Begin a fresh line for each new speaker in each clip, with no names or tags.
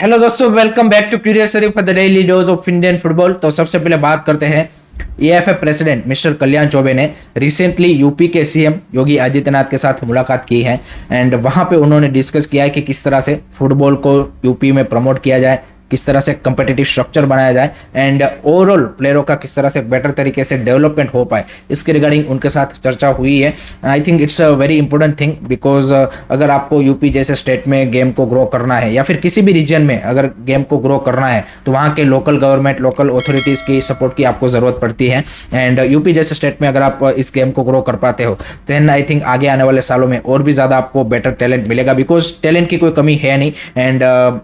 Hello दोस्तों, welcome back to curious Sharif for the daily dose of Indian football. तो सबसे पहले बात करते हैं AFA president mister Kalyan Chaubey ने रिसेंटली यूपी के सीएम योगी आदित्यनाथ के साथ मुलाकात की है एंड वहां पे उन्होंने डिस्कस किया है कि किस तरह से फुटबॉल को यूपी में प्रमोट किया जाए, किस तरह से कंपेटिटिव स्ट्रक्चर बनाया जाए एंड ओवरऑल प्लेयरों का किस तरह से बेटर तरीके से डेवलपमेंट हो पाए, इसके रिगार्डिंग उनके साथ चर्चा हुई है। I think it's a very important thing because अगर आपको यूपी जैसे स्टेट में गेम को ग्रो करना है या फिर किसी भी रीजन में अगर गेम को ग्रो करना है तो वहाँ के लोकल गवर्नमेंट, लोकल अथॉरिटीज़ की सपोर्ट की आपको ज़रूरत पड़ती है। एंड यूपी जैसे स्टेट में अगर आप इस गेम को ग्रो कर पाते हो देन आई थिंक आगे आने वाले सालों में और भी ज़्यादा आपको बेटर टैलेंट मिलेगा बिकॉज टैलेंट की कोई कमी है नहीं and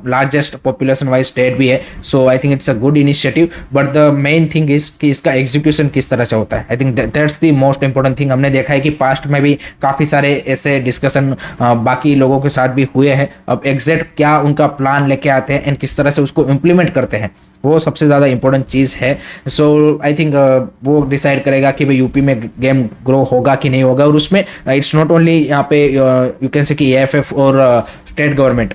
largest population wise state भी है। So I think it's a good initiative but the main thing is कि इसका एग्जीक्यूशन किस तरह से होता है। I think that's the most important thing. हमने देखा है कि पास्ट में भी काफ़ी सारे ऐसे डिस्कशन बाकी लोगों के साथ भी हुए हैं। अब एग्जैक्ट क्या उनका प्लान लेके आते हैं एंड किस तरह से उसको इम्प्लीमेंट करते हैं वो सबसे ज़्यादा इंपॉर्टेंट चीज़ है। सो आई थिंक वो डिसाइड करेगा कि भाई यूपी में गेम ग्रो होगा कि नहीं होगा। और उसमें इट्स नॉट ओनली यहाँ पे यू कैन से कि एएफएफ और स्टेट गवर्नमेंट,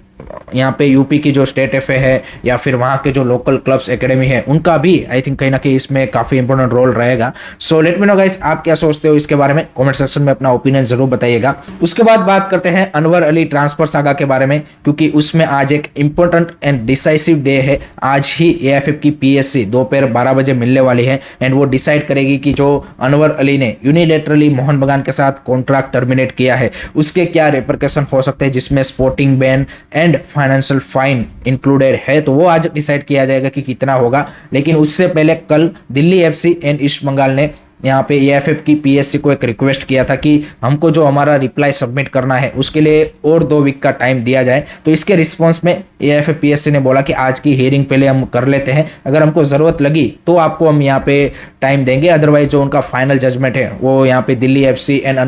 यहाँ पे यूपी की जो स्टेट एफ है या फिर वहाँ के जो लोकल क्लब्स एकेडमी है उनका भी आई थिंक कहीं ना कहीं इसमें काफ़ी इंपॉर्टेंट रोल रहेगा। So let me know guys, आप क्या सोचते हो इसके बारे में, कमेंट सेक्शन में अपना ओपिनियन जरूर बताइएगा। उसके बाद बात करते हैं अनवर अली ट्रांसफर सागा के बारे में क्योंकि उसमें आज एक इंपॉर्टेंट एंड डिसाइसिव डे है। आज ही एएफएफ की पीएससी दोपहर 12 बजे मिलने वाली है एंड वो डिसाइड करेगी कि जो अनवर अली ने यूनिलेटरली मोहन बगान के साथ कॉन्ट्रैक्ट टर्मिनेट किया है उसके क्या रिपरकशन हो सकते हैं, जिसमें sporting ban and financial fine included है। तो वो आज डिसाइड किया जाएगा कि कितना होगा। लेकिन उससे पहले कल Delhi FC and east Bengal ने यहाँ पे एएफएफ की पीएससी को एक रिक्वेस्ट किया था कि हमको जो हमारा रिप्लाई सबमिट करना है उसके लिए और 2 वीक का टाइम दिया जाए। तो इसके रिस्पॉन्स में एएफएफ पीएससी ने बोला कि आज की हियरिंग पहले हम कर लेते हैं, अगर हमको ज़रूरत लगी तो आपको हम यहाँ पे टाइम देंगे, अदरवाइज जो उनका फाइनल जजमेंट है वो यहाँ पे Delhi FC and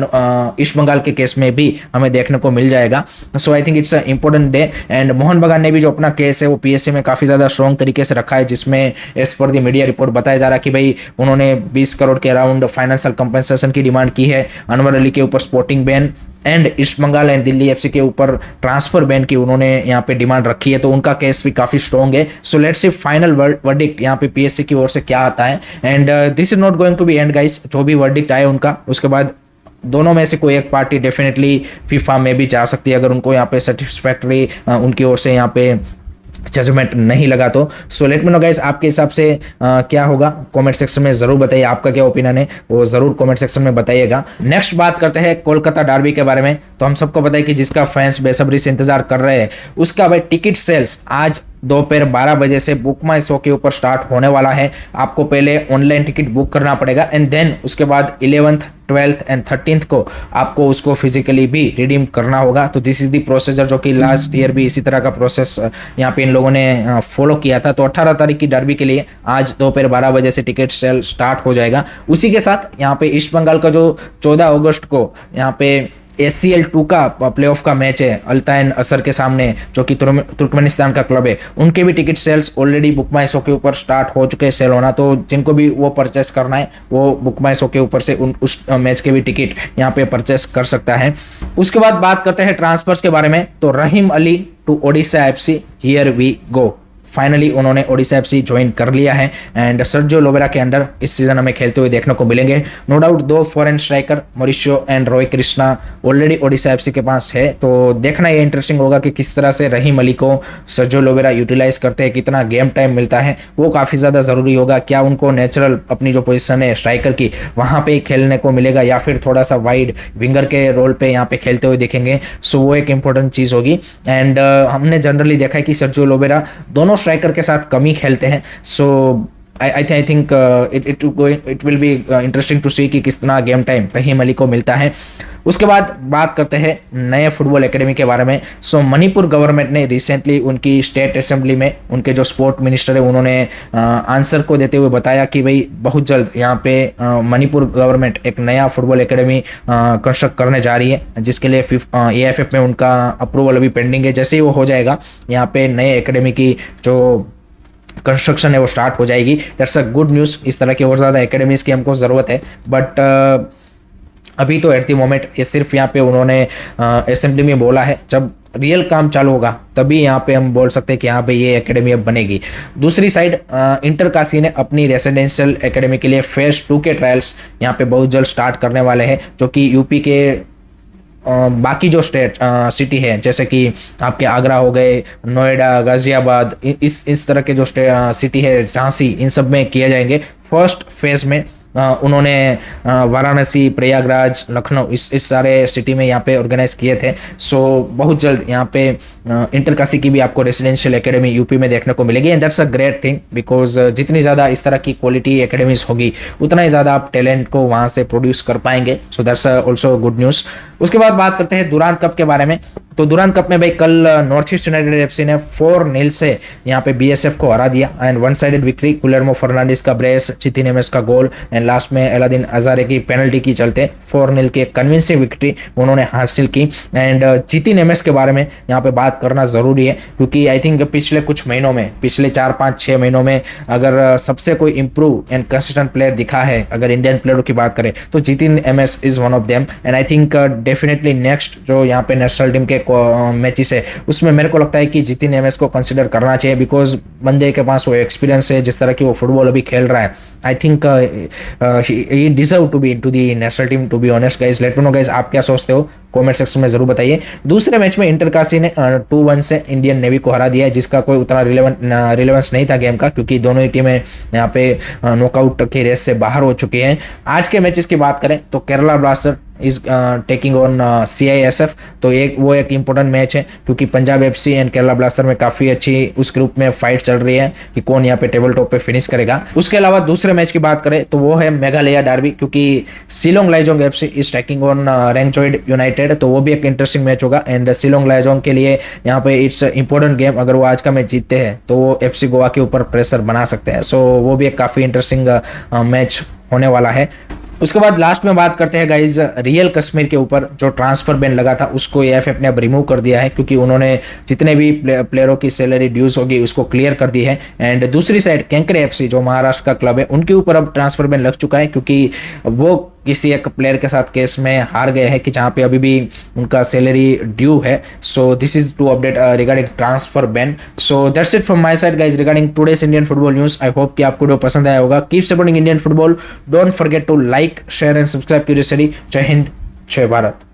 east Bengal के केस में भी हमें देखने को मिल जाएगा। So I think it's a important day and Mohun Bagan ने भी जो अपना केस है वो पीएससी में काफ़ी ज़्यादा स्ट्रॉन्ग तरीके से रखा है, जिसमें एज पर दी मीडिया रिपोर्ट बताया जा रहा है कि भाई उन्होंने 20 करोड़ के फाइनेंशियल कंपनसेशन की डिमांड की है, अनवर अली के ऊपर sporting ban and east Bengal and Delhi FC के ऊपर ट्रांसफर बैन की उन्होंने यहाँ पे डिमांड रखी है। तो उनका केस भी काफ़ी स्ट्रॉन्ग है। So let's see final verdict यहाँ पे पीएससी की ओर से क्या आता है and this is not going to be end guys. जो भी वर्डिक्ट आए उनका उसके बाद दोनों में से कोई एक पार्टी डेफिनेटली फीफा में भी जा सकती है अगर उनको यहाँ पे सेटिस्फैक्टरी उनकी ओर से यहाँ पे जजमेंट नहीं लगा तो। So let me know guys, आपके हिसाब से क्या होगा कमेंट सेक्शन में जरूर बताइए, आपका क्या ओपिनियन है वो जरूर कमेंट सेक्शन में बताइएगा। नेक्स्ट बात करते हैं कोलकाता डार्बी के बारे में। तो हम सबको पता है कि जिसका फैंस बेसब्री से इंतजार कर रहे हैं उसका भाई टिकट सेल्स आज दोपहर 12 बजे से बुक माई शो के ऊपर स्टार्ट होने वाला है। आपको पहले ऑनलाइन टिकट बुक करना पड़ेगा एंड देन उसके बाद 11th, 12th एंड 13th को आपको उसको फिजिकली भी रिडीम करना होगा। तो दिस इज द प्रोसीजर जो कि लास्ट ईयर भी इसी तरह का प्रोसेस यहाँ पे इन लोगों ने फॉलो किया था। तो 18 तारीख की डर्बी के लिए आज दोपहर 12 बजे से टिकट सेल स्टार्ट हो जाएगा। उसी के साथ यहाँ पे ईस्ट बंगाल का जो 14 अगस्त को यहाँ पे ACL 2 का प्लेऑफ का मैच है अल्तायन असर के सामने, जो कि तुर्कमेनिस्तान का क्लब है, उनके भी टिकट सेल्स ऑलरेडी बुक माई शो के ऊपर स्टार्ट हो चुके हैं सेल होना। तो जिनको भी वो परचेस करना है वो बुक माई शो के ऊपर से उस मैच के भी टिकट यहाँ पे परचेस कर सकता है। उसके बाद बात करते हैं ट्रांसफर्स के बारे में। तो Rahim Ali to Odisha FC, here we go. Finally उन्होंने ओडिशा FC ज्वाइन कर लिया है एंड सर्जियो लोबेरा के अंडर इस सीजन हमें खेलते हुए देखने को मिलेंगे। No doubt 2 foreign striker Mauricio and Roy Krishna already Odisha FC के पास है। तो देखना ये इंटरेस्टिंग होगा कि किस तरह से रहीम अली को सर्जियो लोबेरा यूटिलाइज करते हैं, कितना गेम टाइम मिलता है वो काफ़ी ज़्यादा ज़रूरी होगा। क्या उनको नेचुरल अपनी जो पोजिशन है स्ट्राइकर की वहाँ पर खेलने को मिलेगा या फिर थोड़ा सा वाइड विंगर के रोल पर यहाँ पे खेलते हुए दिखेंगे। सो वो एक इंपॉर्टेंट चीज़ होगी एंड हमने जनरली देखा है कि सर्जियो लोबेरा दोनों स्ट्राइकर के साथ कम ही खेलते हैं। So I think it will be interesting to see कि कितना गेम टाइम रहीम अली को मिलता है। उसके बाद बात करते हैं नए फुटबॉल एकेडमी के बारे में। सो मणिपुर गवर्नमेंट ने रिसेंटली उनकी स्टेट असेंबली में उनके जो स्पोर्ट मिनिस्टर है उन्होंने आंसर को देते हुए बताया कि भाई बहुत जल्द यहाँ पे मणिपुर गवर्नमेंट एक नया फुटबॉल एकेडमी कंस्ट्रक्ट करने जा रही है, जिसके लिए एएफएफ में उनका अप्रूवल अभी पेंडिंग है। जैसे ही वो हो जाएगा यहाँ पे नए एकेडमी की जो कंस्ट्रक्शन है वो स्टार्ट हो जाएगी। That's a good news. इस तरह की और ज़्यादा एकेडमीज़ की हमको ज़रूरत है। बट अभी तो एट द मोमेंट ये सिर्फ यहाँ पे उन्होंने असेंबली में बोला है, जब रियल काम चालू होगा तभी यहाँ पे हम बोल सकते हैं कि यहाँ पे ये एकेडमी अब बनेगी। दूसरी साइड इंटर काशी ने अपनी रेसिडेंशियल एकेडमी के लिए फेज 2 के ट्रायल्स यहाँ पे बहुत जल्द स्टार्ट करने वाले हैं, जो कि यूपी के बाकी जो स्टेट सिटी है जैसे कि आपके आगरा हो गए, नोएडा, गाजियाबाद, इस तरह के जो सिटी है, झांसी, इन सब में किए जाएंगे। फर्स्ट फेज में उन्होंने वाराणसी, प्रयागराज, लखनऊ इस सारे सिटी में यहाँ पे ऑर्गेनाइज किए थे। सो बहुत जल्द यहाँ पे इंटर काशी की भी आपको रेसिडेंशियल एकेडमी यूपी में देखने को मिलेगी and that's a great thing because जितनी ज़्यादा इस तरह की क्वालिटी एकेडमीज होगी उतना ही ज़्यादा आप टैलेंट को वहाँ से प्रोड्यूस कर पाएंगे। So that's also good news. उसके बाद बात करते हैं दुरांत कप के बारे में। तो दुरांत कप में भाई कल नॉर्थ ईस्ट यूनाइटेड एफसी ने 4-0 से यहाँ पे बीएसएफ को हरा दिया and one sided victory. Guillermo Fernandes का ब्रेस, जितिन एमएस का गोल एंड लास्ट में अलादीन अजारे की पेनल्टी की चलते 4-0 की कन्विंसिंग विक्ट्री उन्होंने हासिल की। एंड जितिन एमएस के बारे में यहाँ पे बात करना जरूरी है क्योंकि आई थिंक पिछले कुछ महीनों में, पिछले 4-5-6 महीनों में अगर सबसे कोई इंप्रूव एंड कंसिस्टेंट प्लेयर दिखा है अगर इंडियन प्लेयरों की बात करें तो Jitin MS is one of them. And I think definitely next जो यहाँ पे नेशनल टीम के मैचेस है उसमें मेरे को लगता है कि जितिन एमएस को कंसिडर करना चाहिए बिकॉज बंदे के पास वो एक्सपीरियंस है, जिस तरह की वो फुटबॉल अभी खेल रहा है। I think he deserve to be into the national team to be honest guys. Let me know guys आप क्या सोचते हो, कमेंट सेक्शन में जरूर बताइए। दूसरे मैच में इंटर काशी ने 2-1 से इंडियन नेवी को हरा दिया है, जिसका कोई उतना रिलेवेंस नहीं था गेम का क्योंकि दोनों ही टीमें यहाँ पे नॉकआउट की रेस से बाहर हो चुकी हैं। आज के मैचेस की बात करें तो Kerala blaster is taking on CISF, तो वो एक इंपॉर्टेंट मैच है क्योंकि Punjab FC and Kerala blaster में काफ़ी अच्छी उस ग्रुप में फाइट चल रही है कि कौन यहाँ पे टेबल टॉप पे फिनिश करेगा। उसके अलावा दूसरे मैच की बात करें तो वो है मेघालय डार्बी क्योंकि Shillong Lajong FC is taking on Rangdajied United, तो वो भी एक इंटरेस्टिंग मैच होगा। एंड शिलोंग लाइजोंग के लिए यहाँ पे इट्स इंपॉर्टेंट गेम, अगर वो आज का मैच जीतते हैं तो वो FC गोवा के ऊपर प्रेशर बना सकते हैं। सो वो भी एक काफ़ी इंटरेस्टिंग मैच होने वाला है। उसके बाद लास्ट में बात करते हैं गाइज रियल कश्मीर के ऊपर। जो ट्रांसफर बैन लगा था उसको AFF ने अब रिमूव कर दिया है क्योंकि उन्होंने जितने भी प्लेयरों की सैलरी ड्यूज होगी उसको क्लियर कर दी है। एंड दूसरी साइड कैंकरे FC जो महाराष्ट्र का क्लब है उनके ऊपर अब ट्रांसफर बैन लग चुका है क्योंकि वो किसी एक प्लेयर के साथ केस में हार गए हैं कि जहाँ पे अभी भी उनका सैलरी ड्यू है। So this is to update regarding transfer ban. So that's it from my side guys regarding today's Indian football news. I hope कि आपको वीडियो पसंद आया होगा। Keep supporting Indian football, don't forget to like, share and subscribe curiously. जय हिंद, जय भारत।